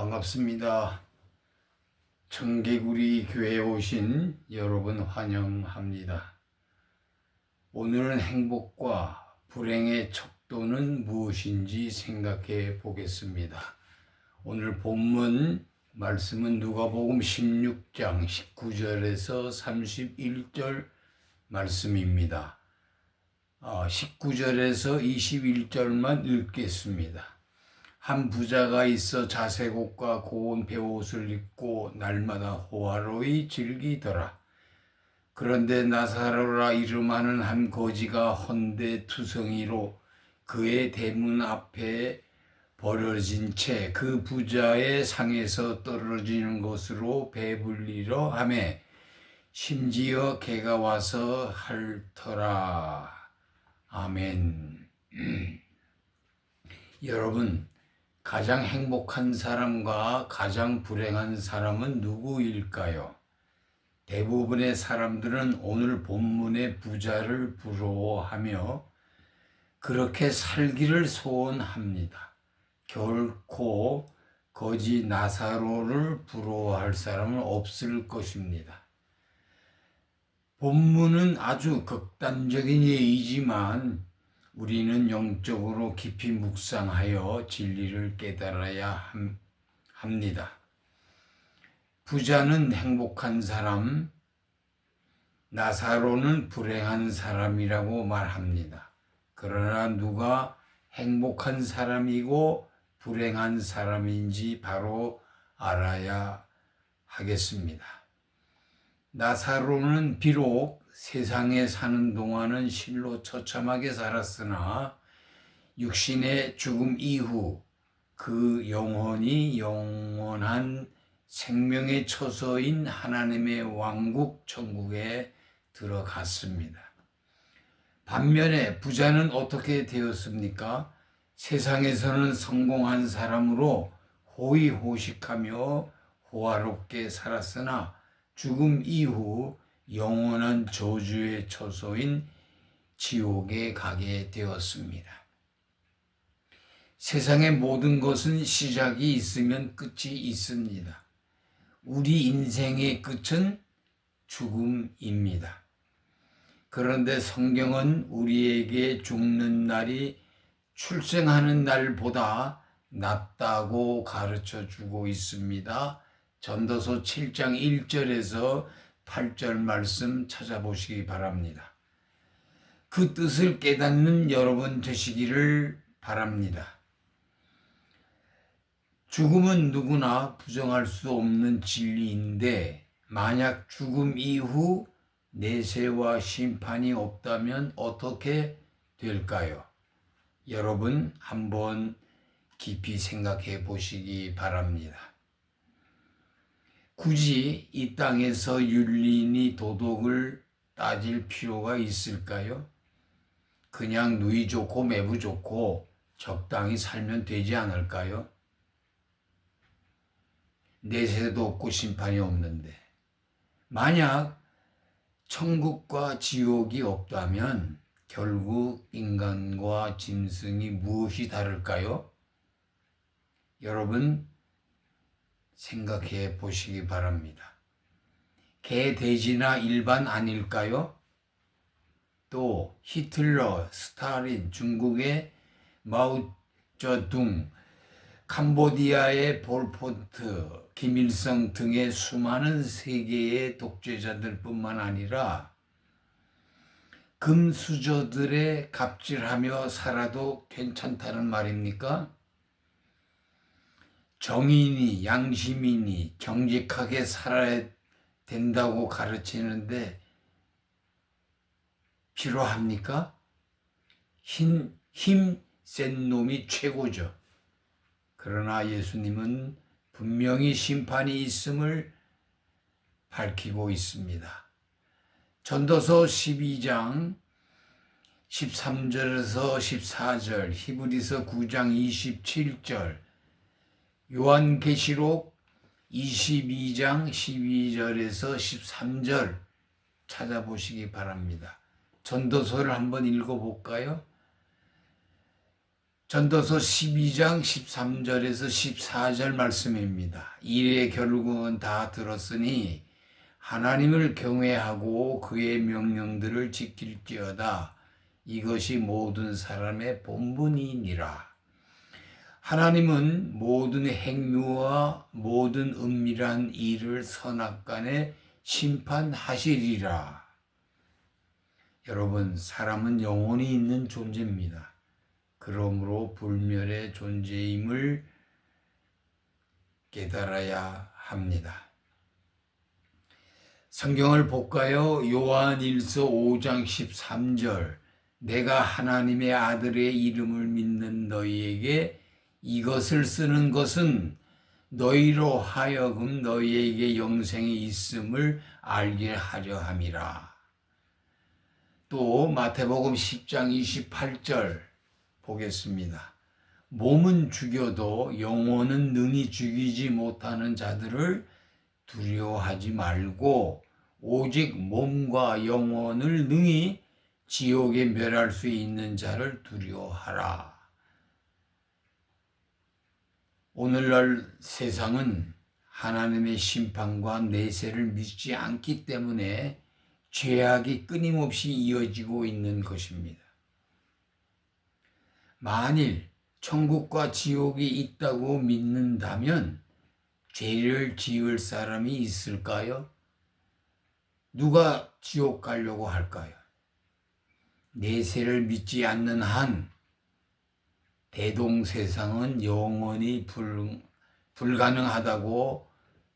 반갑습니다. 청개구리 교회에 오신 여러분 환영합니다. 오늘은 행복과 불행의 척도는 무엇인지 생각해 보겠습니다. 오늘 본문 말씀은 누가복음 16장 19절에서 31절 말씀입니다. 19절에서 21절만 읽겠습니다. 한 부자가 있어 자색옷과 고운 베옷을 입고 날마다 호화로이 즐기더라. 그런데 나사로라 이름하는 한 거지가 헌데 투성이로 그의 대문 앞에 버려진 채 그 부자의 상에서 떨어지는 것으로 배불리려 하며 심지어 개가 와서 핥더라. 아멘. 여러분, 가장 행복한 사람과 가장 불행한 사람은 누구일까요? 대부분의 사람들은 오늘 본문의 부자를 부러워하며 그렇게 살기를 소원합니다. 결코 거지 나사로를 부러워할 사람은 없을 것입니다. 본문은 아주 극단적인 예이지만 우리는 영적으로 깊이 묵상하여 진리를 깨달아야 합니다. 부자는 행복한 사람, 나사로는 불행한 사람이라고 말합니다. 그러나 누가 행복한 사람이고 불행한 사람인지 바로 알아야 하겠습니다. 나사로는 비록 세상에 사는 동안은 실로 처참하게 살았으나 육신의 죽음 이후 그 영혼이 영원한 생명의 처소인 하나님의 왕국 천국에 들어갔습니다. 반면에 부자는 어떻게 되었습니까? 세상에서는 성공한 사람으로 호의호식하며 호화롭게 살았으나 죽음 이후 영원한 저주의 처소인 지옥에 가게 되었습니다. 세상의 모든 것은 시작이 있으면 끝이 있습니다. 우리 인생의 끝은 죽음입니다. 그런데 성경은 우리에게 죽는 날이 출생하는 날보다 낫다고 가르쳐 주고 있습니다. 전도서 7장 1절에서 8절 말씀 찾아보시기 바랍니다. 그 뜻을 깨닫는 여러분 되시기를 바랍니다. 죽음은 누구나 부정할 수 없는 진리인데 만약 죽음 이후 내세와 심판이 없다면 어떻게 될까요? 여러분 한번 깊이 생각해 보시기 바랍니다. 굳이 이 땅에서 윤리니 도덕을 따질 필요가 있을까요? 그냥 누이 좋고 매부 좋고 적당히 살면 되지 않을까요? 내세도 없고 심판이 없는데 만약 천국과 지옥이 없다면 결국 인간과 짐승이 무엇이 다를까요? 여러분 생각해 보시기 바랍니다. 개, 돼지나 일반 아닐까요? 또 히틀러, 스탈린, 중국의 마오쩌둥, 캄보디아의 폴포트, 김일성 등의 수많은 세계의 독재자들 뿐만 아니라 금수저들의 갑질하며 살아도 괜찮다는 말입니까? 정의니 양심이니 정직하게 살아야 된다고 가르치는데 필요합니까? 힘 센 놈이 최고죠. 그러나 예수님은 분명히 심판이 있음을 밝히고 있습니다. 전도서 12장 13절에서 14절, 히브리서 9장 27절, 요한계시록 22장 12절에서 13절 찾아보시기 바랍니다. 전도서를 한번 읽어볼까요? 전도서 12장 13절에서 14절 말씀입니다. 일의 결국은 다 들었으니 하나님을 경외하고 그의 명령들을 지킬지어다. 이것이 모든 사람의 본분이니라. 하나님은 모든 행위와 모든 은밀한 일을 선악간에 심판하시리라. 여러분, 사람은 영혼이 있는 존재입니다. 그러므로 불멸의 존재임을 깨달아야 합니다. 성경을 볼까요? 요한일서 5장 13절. 내가 하나님의 아들의 이름을 믿는 너희에게 이것을 쓰는 것은 너희로 하여금 너희에게 영생이 있음을 알게 하려 함이라. 또 마태복음 10장 28절 보겠습니다. 몸은 죽여도 영혼은 능히 죽이지 못하는 자들을 두려워하지 말고 오직 몸과 영혼을 능히 지옥에 멸할 수 있는 자를 두려워하라. 오늘날 세상은 하나님의 심판과 내세를 믿지 않기 때문에 죄악이 끊임없이 이어지고 있는 것입니다. 만일 천국과 지옥이 있다고 믿는다면 죄를 지을 사람이 있을까요? 누가 지옥 가려고 할까요? 내세를 믿지 않는 한 대동세상은 영원히 불가능하다고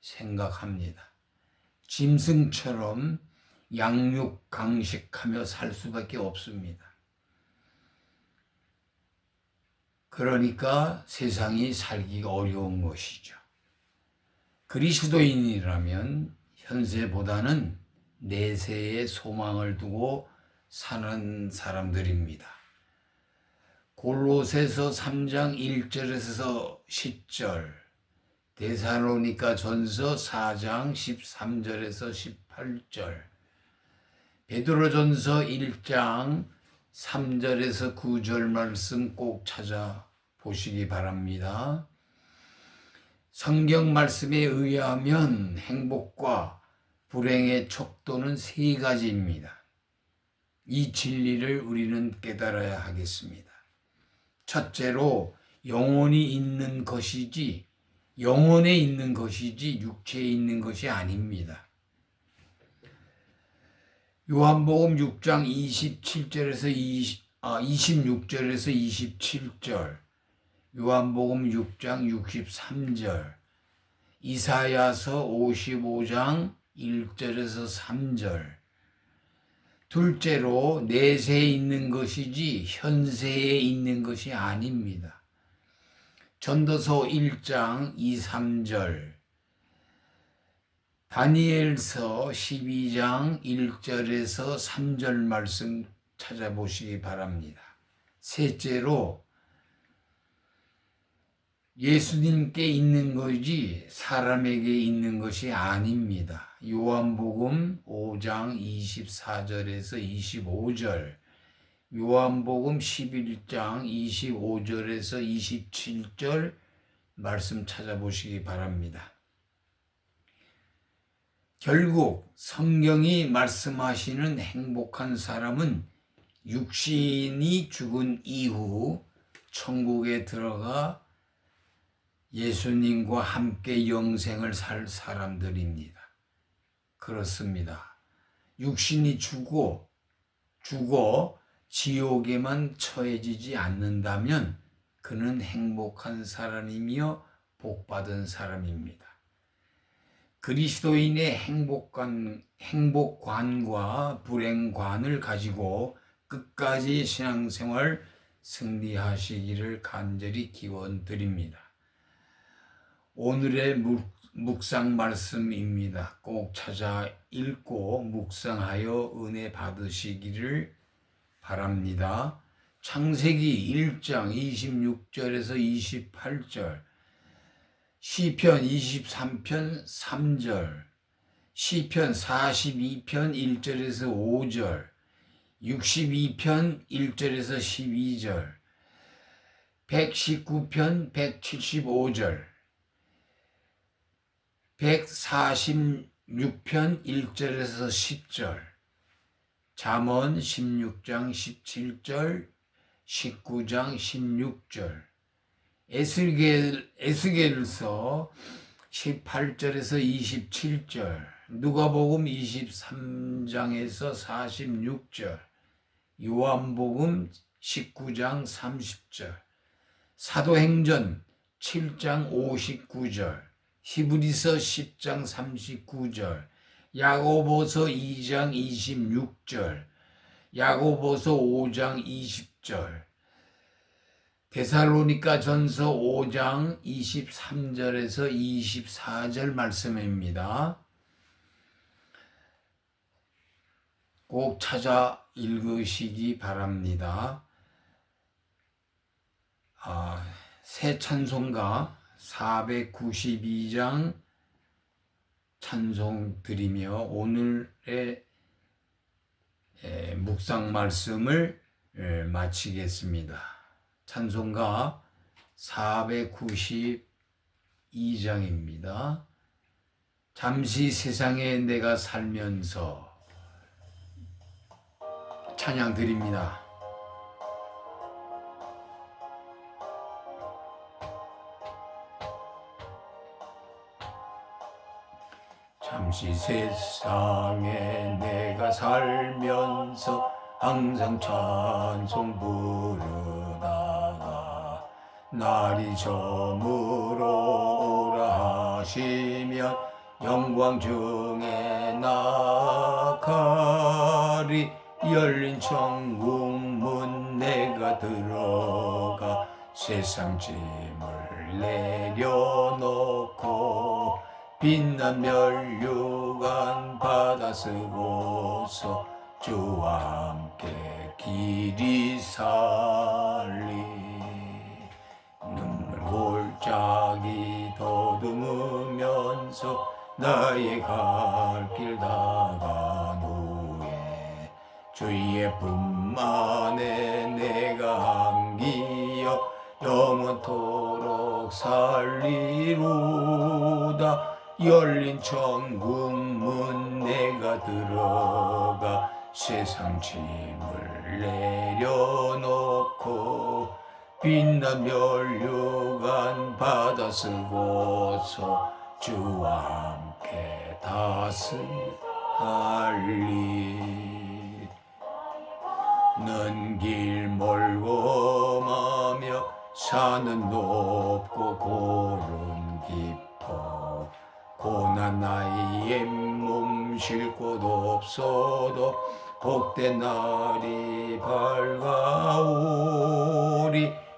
생각합니다. 짐승처럼 양육 강식하며 살 수밖에 없습니다. 그러니까 세상이 살기가 어려운 것이죠. 그리스도인이라면 현세보다는 내세에 소망을 두고 사는 사람들입니다. 골로새서 3장 1절에서 10절, 데살로니가 전서 4장 13절에서 18절, 베드로전서 1장 3절에서 9절 말씀 꼭 찾아보시기 바랍니다. 성경 말씀에 의하면 행복과 불행의 척도는 세 가지입니다. 이 진리를 우리는 깨달아야 하겠습니다. 첫째로 영혼이 있는 것이지 영혼에 있는 것이지 육체에 있는 것이 아닙니다. 요한복음 6장 26절에서 27절, 요한복음 6장 63절, 이사야서 55장 1절에서 3절. 둘째로 내세에 있는 것이지 현세에 있는 것이 아닙니다. 전도서 1장 2, 3절, 다니엘서 12장 1절에서 3절 말씀 찾아보시기 바랍니다. 셋째로 예수님께 있는 것이 사람에게 있는 것이 아닙니다. 요한복음 5장 24절에서 25절, 요한복음 11장 25절에서 27절 말씀 찾아보시기 바랍니다. 결국 성경이 말씀하시는 행복한 사람은 육신이 죽은 이후 천국에 들어가 예수님과 함께 영생을 살 사람들입니다. 그렇습니다. 육신이 죽어 지옥에만 처해지지 않는다면 그는 행복한 사람이며 복받은 사람입니다. 그리스도인의 행복관과 불행관을 가지고 끝까지 신앙생활 승리하시기를 간절히 기원드립니다. 오늘의 묵상 말씀입니다. 꼭 찾아 읽고 묵상하여 은혜 받으시기를 바랍니다. 창세기 1장 26절에서 28절, 시편 23편 3절, 시편 42편 1절에서 5절, 62편 1절에서 12절, 119편 175절, 146편 1절에서 10절, 잠언 16장 17절, 19장 16절, 에스겔서 18절에서 27절, 누가복음 23장에서 46절, 요한복음 19장 30절, 사도행전 7장 59절, 히브리서 10장 39절, 야고보서 2장 26절, 야고보서 5장 20절, 데살로니가 전서 5장 23절에서 24절 말씀입니다. 꼭 찾아 읽으시기 바랍니다. 새 찬송가 492장 찬송 드리며 오늘의 묵상 말씀을 마치겠습니다. 찬송가 492장입니다. 잠시 세상에 내가 살면서 찬양 드립니다. 잠시 세상에 내가 살면서 항상 찬송 부르다가 날이 저물어 오라 하시면 영광 중에 나가리. 열린 천국문 내가 들어가 세상 짐을 내려놓고 빛난 면류관 받아 쓰고서 주와 함께 길이 살리. 눈물 골짜기 더듬으면서 나의 갈 길 다간 후에 주의 품 안에 내가 안기어 영원토록 살리로다. 열린 천국문 내가 들어가 세상 짐을 내려놓고 빛난 면류관 받아 쓰고서 주와 함께 다스리리. 는 길 멀고 마며 산은 높고 골은 깊어 고난 나의 몸 쉴 곳 없어도 복된 날이 밝아오리.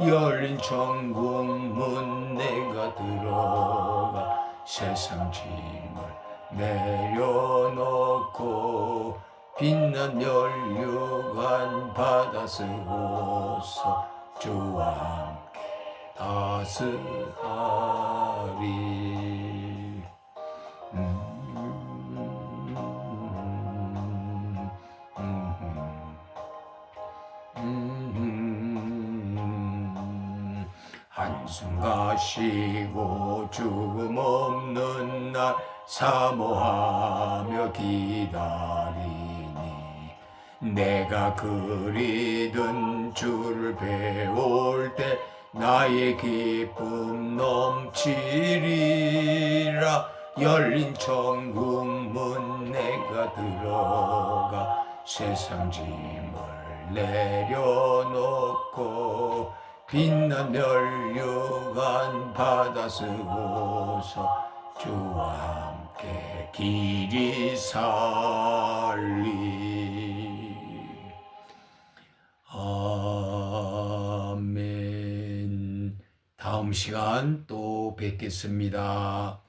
열린 천국문 내가 들어가 세상 짐을 내려놓고 빛난 면류관 받아 쓰고서 주와 함께 다스리리. 한숨 가시고 죽음 없는 날 사모하며 기다리니 내가 그리던 주를 배울 때 나의 기쁨 넘치리라. 열린 천국문 내가 들어가 세상 짐을 내려놓고 빛난 면류관 받아 쓰고서 주와 함께 길이 살리. 아멘. 다음 시간 또 뵙겠습니다.